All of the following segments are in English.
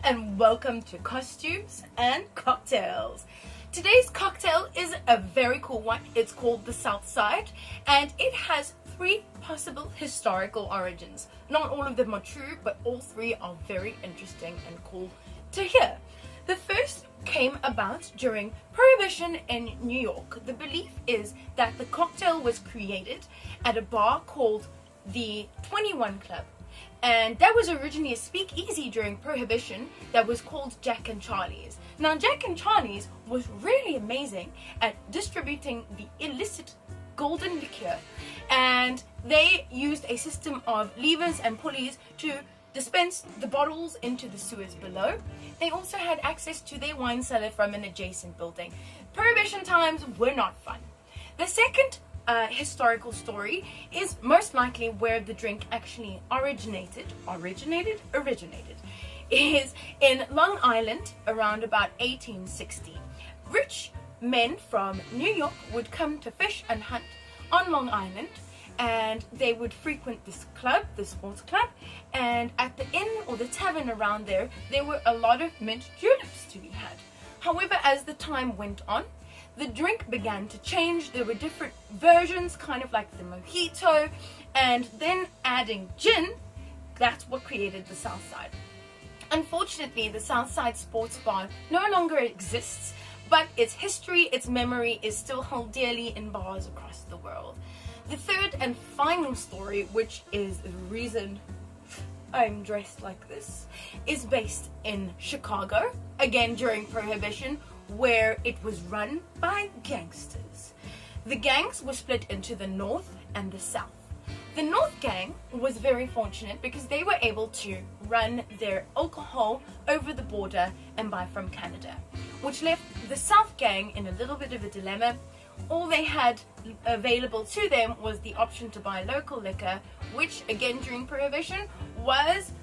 and welcome to Costumes and Cocktails. Today's cocktail is a very cool one. It's called the Southside, and it has three possible historical origins. Not all of them are true, but all three are very interesting and cool to hear. The first came about during Prohibition in New York. The belief is that the cocktail was created at a bar called the 21 Club. And that was originally a speakeasy during Prohibition that was called Jack and Charlie's. Now, Jack and Charlie's was really amazing at distributing the illicit golden liquor, and they used a system of levers and pulleys to dispense the bottles into the sewers below. They also had access to their wine cellar from an adjacent building. Prohibition times were not fun. The second historical story is most likely where the drink actually originated is in Long Island around about 1860. Rich men from New York would come to fish and hunt on Long Island, and they would frequent this club, the sports club, and at the inn or the tavern around there were a lot of mint juleps to be had. However, as the time went on, the drink began to change. There were different versions, kind of like the mojito, and then adding gin. That's what created the Southside. Unfortunately, the Southside Sports Bar no longer exists, but its history, its memory is still held dearly in bars across the world. The third and final story, which is the reason I'm dressed like this, is based in Chicago, again during Prohibition, where it was run by gangsters. The gangs were split into the North and the South. The North gang was very fortunate because they were able to run their alcohol over the border and buy from Canada, which left the South gang in a little bit of a dilemma. All they had available to them was the option to buy local liquor, which again during Prohibition was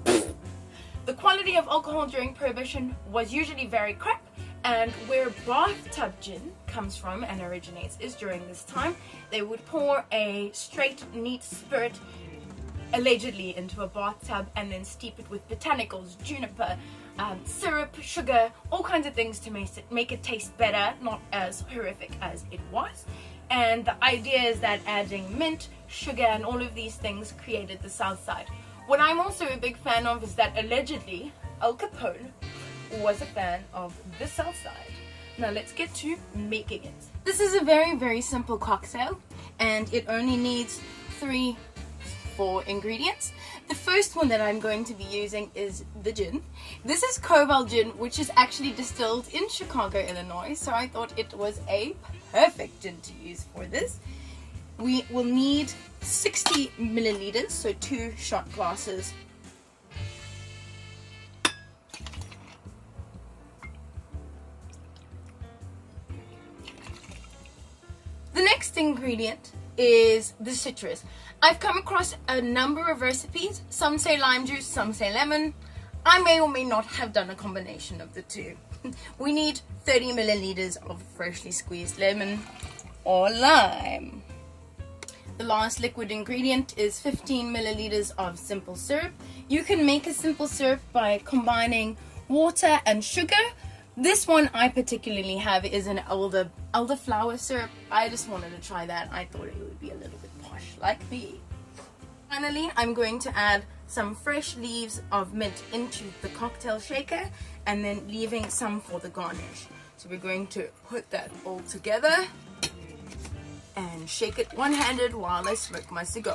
the quality of alcohol during Prohibition was usually very crap. And where bathtub gin comes from and originates is during this time, they would pour a straight, neat spirit allegedly into a bathtub and then steep it with botanicals, juniper, syrup, sugar, all kinds of things to make it taste better, not as horrific as it was. And the idea is that adding mint, sugar, and all of these things created the Southside. What I'm also a big fan of is that allegedly Al Capone was a fan of the Southside. Now let's get to making it. This is a very, very simple cocktail, and it only needs 4 ingredients. The first one that I'm going to be using is the gin. This is Koval gin, which is actually distilled in Chicago, Illinois, so I thought it was a perfect gin to use for this. We will need 60 milliliters, so 2 shot glasses. The next ingredient is the citrus. I've come across a number of recipes. Some say lime juice, some say lemon. I may or may not have done a combination of the two. We need 30 milliliters of freshly squeezed lemon or lime. The last liquid ingredient is 15 milliliters of simple syrup. You can make a simple syrup by combining water and sugar. This one I particularly have is an elderflower syrup. I just wanted to try that. I thought it would be a little bit posh like me. Finally, I'm going to add some fresh leaves of mint into the cocktail shaker and then leaving some for the garnish. So we're going to put that all together and shake it one-handed while I smoke my cigar.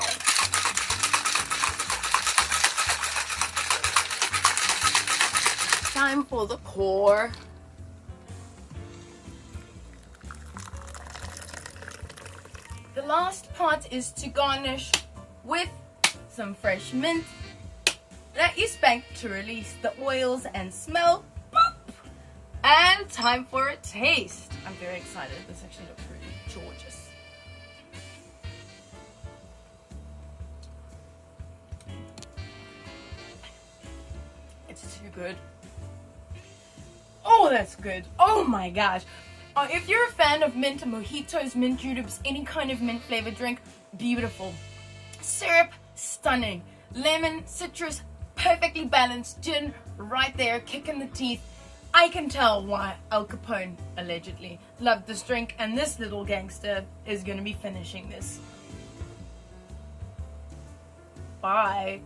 Time for the pour. The last part is to garnish with some fresh mint that you spank to release the oils and smell. Boop! And time for a taste. I'm very excited. This actually looks really gorgeous. It's too good. Oh, that's good. Oh my gosh. If you're a fan of mint mojitos, mint juleps, any kind of mint flavored drink, beautiful. Syrup, stunning. Lemon, citrus, perfectly balanced gin right there, kicking the teeth. I can tell why Al Capone allegedly loved this drink, and this little gangster is going to be finishing this. Bye.